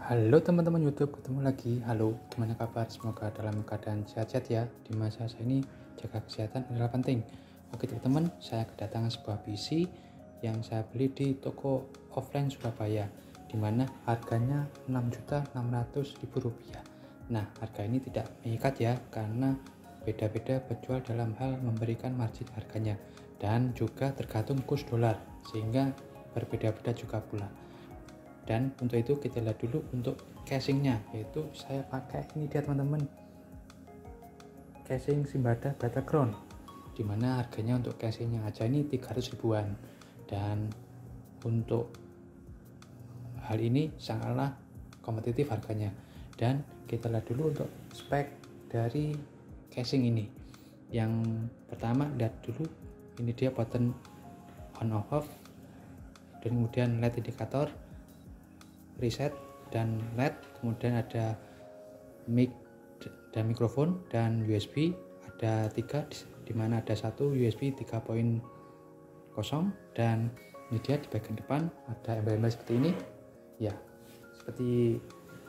Halo teman-teman YouTube, ketemu lagi. Halo, gimana kabar? Semoga dalam keadaan sehat-sehat ya. Di masa saya ini jaga kesehatan adalah penting. Oke teman-teman, saya kedatangan sebuah PC yang saya beli di toko offline Surabaya, di mana harganya Rp6.600.000. Nah, harga ini tidak mengikat ya, karena beda-beda penjual dalam hal memberikan margin harganya, dan juga tergantung kurs dolar, sehingga berbeda-beda juga pula. Dan untuk itu kita lihat dulu untuk casingnya, yaitu saya pakai ini dia teman-teman, casing Simbada Battleground, dimana harganya untuk casingnya aja ini 300 ribuan. Dan untuk hal ini sangatlah kompetitif harganya. Dan kita lihat dulu untuk spek dari casing ini. Yang pertama lihat dulu, ini dia button on off, dan kemudian LED indikator, reset dan LED, kemudian ada mic dan mikrofon, dan USB ada 3, dimana ada satu USB 3.0, dan ini dia di bagian depan ada embel-embel seperti ini ya, seperti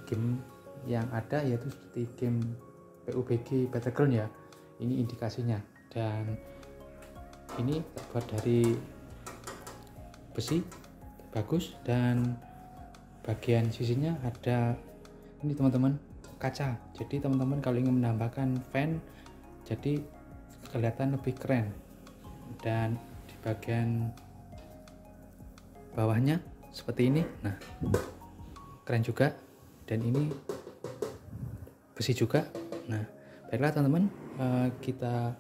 game yang ada, yaitu seperti game PUBG Battleground ya. Ini indikasinya, dan ini terbuat dari besi bagus, dan bagian sisinya ada ini teman-teman, kaca. Jadi teman-teman kalau ingin menambahkan fan, jadi kelihatan lebih keren. Dan di bagian bawahnya seperti ini, nah keren juga, dan ini besi juga. Nah baiklah teman-teman, kita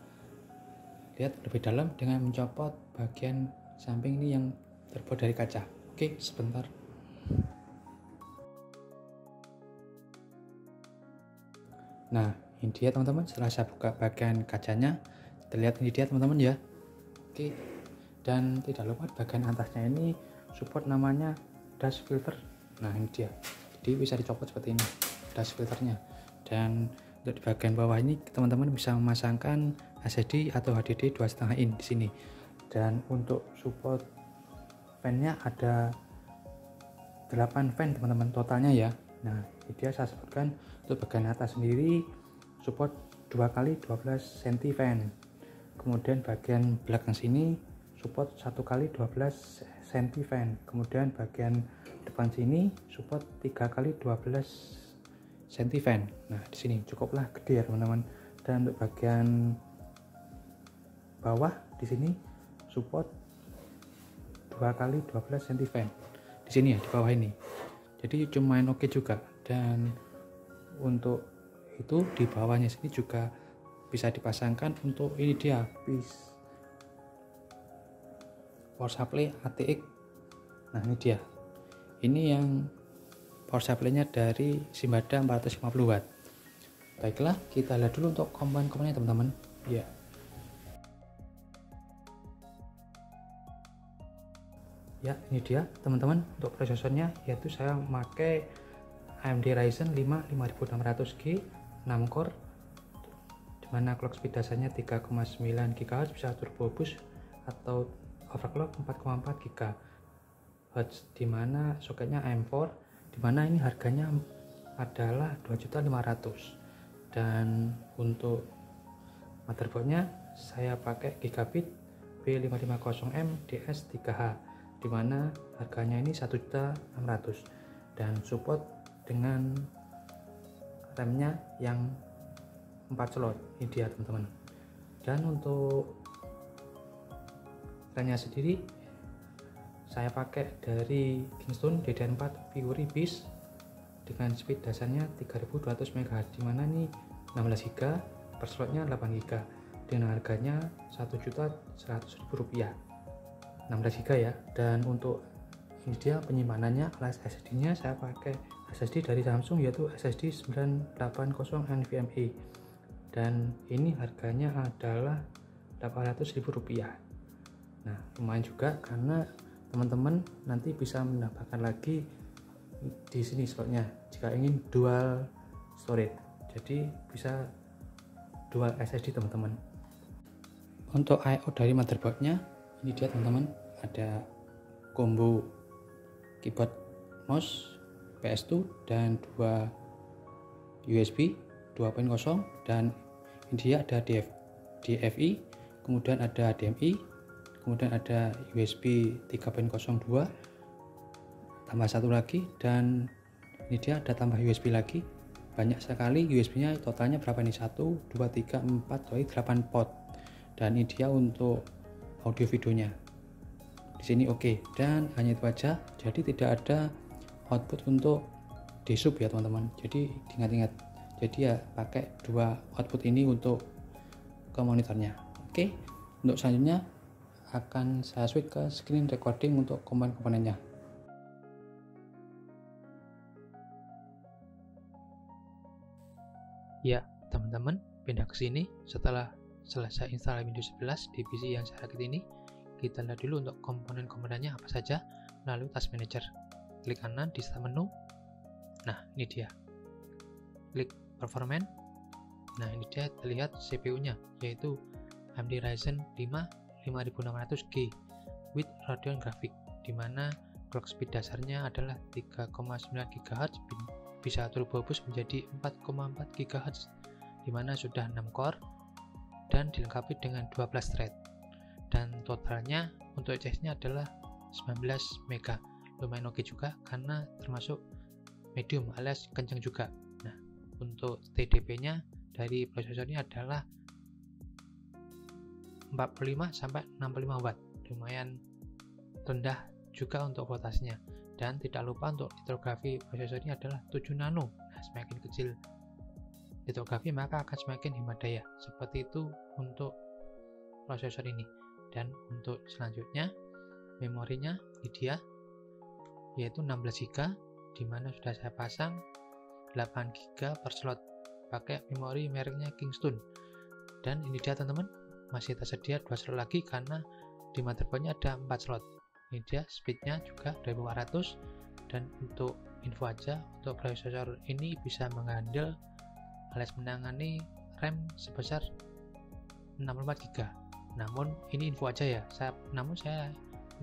lihat lebih dalam dengan mencopot bagian samping ini yang terbuat dari kaca. Oke, sebentar. Nah ini dia teman-teman, setelah saya buka bagian kacanya, terlihat ini dia teman-teman ya. Oke, dan tidak lupa bagian atasnya ini support namanya dust filter. Nah ini dia, jadi bisa dicopot seperti ini dust filternya. Dan untuk di bagian bawah ini teman-teman bisa memasangkan SSD atau HDD 2,5 in di sini. Dan untuk support fan-nya ada 8 fan teman-teman totalnya ya. Nah ini dia, saya sebutkan untuk bagian atas sendiri support 2x12 cm, kemudian bagian belakang sini support 1x12 cm, kemudian bagian depan sini support 3x12 cm. Nah di sini cukuplah gede ya teman-teman. Dan untuk bagian bawah di sini support 2x12 cm di sini ya, di bawah ini. Jadi lumayan oke juga. Dan untuk itu di bawahnya sini juga bisa dipasangkan untuk ini dia power supply ATX. Nah ini dia, ini yang power supply-nya dari Simbada 450 watt. Baiklah, kita lihat dulu untuk komponen-komponennya teman-teman ya. Ya ini dia teman-teman, untuk prosesornya yaitu saya memakai AMD Ryzen 5 5600G 6 core, dimana clock speed dasarnya 3,9 GHz, bisa turbo boost atau overclock 4,4 GHz, dimana soketnya AM4, dimana ini harganya adalah 2.500.000. Dan untuk motherboardnya saya pakai Gigabit B550M DS3H, dimana harganya ini 1.600.000, dan support dengan RAM-nya yang 4 slot. Ini dia teman-teman. Dan untuk RAM-nya sendiri saya pakai dari Kingston DDR4 Fury Beast dengan speed dasarnya 3200 MHz, dimana ini 16 GB, per slotnya 8 GB, dengan harganya Rp1.100.000, 16 GB ya. Dan untuk ini dia penyimpanannya, alias SSD-nya saya pakai SSD dari Samsung, yaitu SSD 980 NVMe, dan ini harganya adalah Rp800.000. Nah lumayan juga, karena teman-teman nanti bisa menambahkan lagi di sini slotnya jika ingin dual storage, jadi bisa dual SSD teman-teman. Untuk I/O dari motherboardnya ini dia teman-teman, ada combo keyboard mouse, PS2 dan 2 USB 2.0, dan ini dia ada DFI, kemudian ada HDMI, kemudian ada USB 3.02 tambah satu lagi, dan ini dia ada tambah USB lagi. Banyak sekali USB nya, totalnya berapa nih, 1 2 3 4 8 port. Dan ini dia untuk audio videonya di sini. Oke. Dan hanya itu aja, jadi tidak ada output untuk D-sub ya teman-teman. Jadi diingat-ingat, jadi ya pakai dua output ini untuk ke monitornya. Oke. Untuk selanjutnya akan saya switch ke screen recording untuk komponen-komponennya. Ya teman-teman, pindah ke sini. Setelah selesai install Windows 11 di PC yang saya rakit ini, kita lihat dulu untuk komponen-komponennya apa saja melalui Task Manager. Klik kanan di start menu. Nah, ini dia. Klik Performance. Nah, ini dia terlihat CPU-nya, yaitu AMD Ryzen 5 5600G with Radeon Graphics, di mana clock speed dasarnya adalah 3,9 GHz, bisa turbo boost menjadi 4,4 GHz, di mana sudah 6 core dan dilengkapi dengan 12 thread. Dan totalnya untuk CS-nya adalah 19 MB. Lumayan oke juga karena termasuk medium alias kencang juga. Nah, untuk TDP-nya dari prosesornya adalah 45 sampai 65 watt. Lumayan rendah juga untuk voltasenya. Dan tidak lupa untuk litografi prosesornya adalah 7 nano. Nah, semakin kecil litografi maka akan semakin hemat daya. Seperti itu untuk prosesor ini. Dan untuk selanjutnya memorinya ini dia, yaitu 16 GB, dimana sudah saya pasang 8 GB per slot pakai memori mereknya Kingston. Dan ini dia teman-teman, masih tersedia 2 slot lagi karena di motherboardnya ada 4 slot. Ini dia, speednya juga 2400. Dan untuk info aja, untuk prosesor ini bisa menghandle alias menangani RAM sebesar 64 GB. Namun ini info aja ya, saya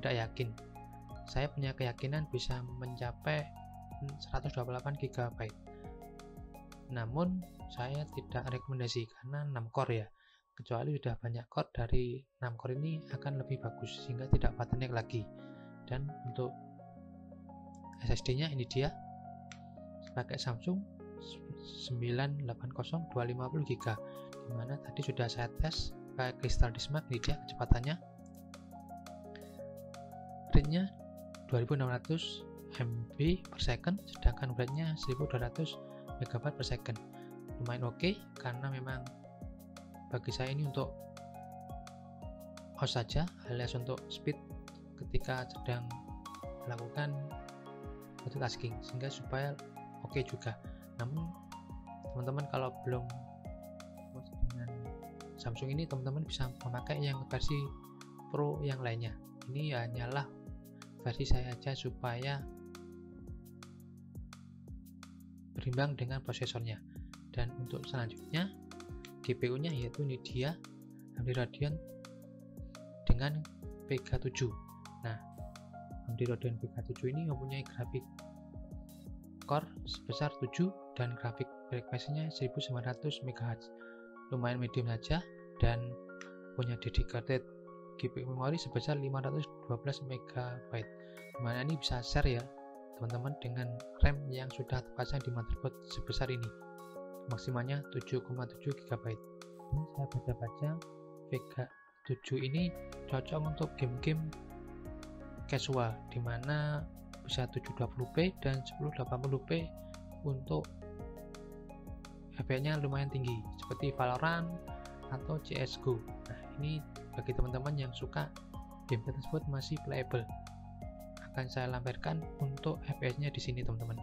tidak yakin. Saya punya keyakinan bisa mencapai 128 GB. Namun saya tidak rekomendasi karena 6 core ya. Kecuali sudah banyak core, dari 6 core ini akan lebih bagus sehingga tidak bottleneck lagi. Dan untuk SSD-nya ini dia, pakai Samsung 980 250 GB, dimana tadi sudah saya tes pakai Crystal Dismark. Ini dia kecepatannya, rate-nya 2600 MB per second, sedangkan rate-nya 1200 MB per second. Lumayan oke karena memang bagi saya ini untuk OS saja, alias untuk speed ketika sedang melakukan multitasking, sehingga supaya oke juga. Namun teman-teman kalau belum dengan Samsung ini, teman-teman bisa memakai yang versi Pro yang lainnya. Ini hanyalah versi saya aja supaya berimbang dengan prosesornya. Dan untuk selanjutnya GPU-nya yaitu ini dia, AMD Radeon dengan Vega 7. Nah, AMD Radeon Vega 7 ini mempunyai grafik core sebesar 7 dan grafik frekuensinya 1900 MHz. Lumayan medium saja, dan punya dedicated GPU memori sebesar 512 MB. Dimana ini bisa share ya teman-teman dengan RAM yang sudah terpasang di motherboard sebesar ini, maksimalnya 7,7 GB. Ini saya baca-baca, Vega 7 ini cocok untuk game-game casual, dimana bisa 720p dan 1080p untuk FPS-nya lumayan tinggi seperti Valorant atau CSGO. Nah, ini bagi teman-teman yang suka game tersebut masih playable, akan saya lampirkan untuk FPS-nya di sini teman-teman.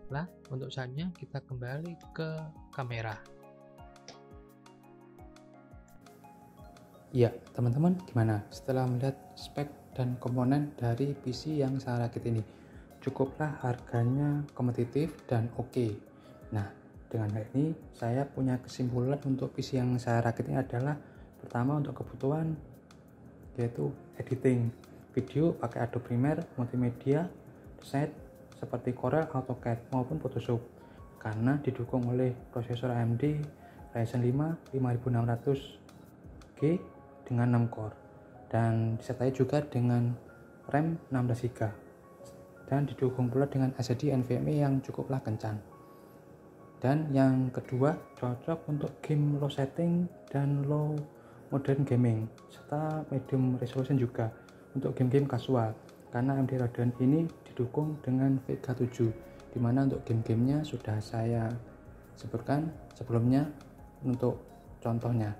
Baiklah, untuk saatnya kita kembali ke kamera. Ya, teman-teman gimana setelah melihat spek dan komponen dari PC yang saya rakit ini? Cukuplah harganya kompetitif dan oke. Nah, dengan hal ini saya punya kesimpulan untuk PC yang saya rakit ini adalah pertama untuk kebutuhan yaitu editing video pakai Adobe Premiere, multimedia, set seperti Corel, AutoCAD maupun Photoshop karena didukung oleh prosesor AMD Ryzen 5 5600G dengan 6 core dan disertai juga dengan RAM 16GB dan didukung pula dengan SSD NVMe yang cukuplah kencang. Dan yang kedua, cocok untuk game low setting dan low modern gaming serta medium resolution juga untuk game-game casual karena AMD Radeon ini didukung dengan Vega 7 dimana untuk game-gamenya sudah saya sebutkan sebelumnya untuk contohnya,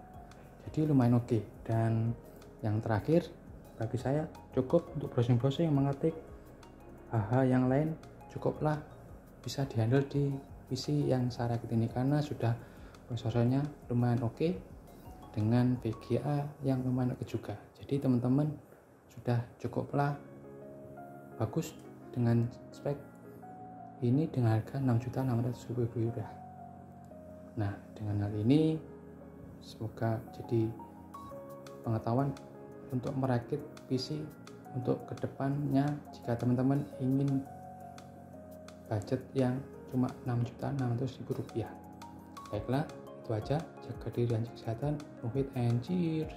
jadi lumayan oke. Dan yang terakhir bagi saya cukup untuk browsing-browsing yang mengetik hal-hal yang lain cukuplah bisa dihandle di PC yang saya rakit ini karena sudah prosesornya lumayan oke dengan VGA yang lumayan oke juga. Jadi teman-teman sudah cukuplah bagus dengan spek ini dengan harga Rp6.600.000. Nah, dengan hal ini semoga jadi pengetahuan untuk merakit PC untuk kedepannya jika teman-teman ingin budget yang cuma Rp6.600.000. Baiklah, itu aja. Jaga diri dan kesehatan. Muhid and cheers.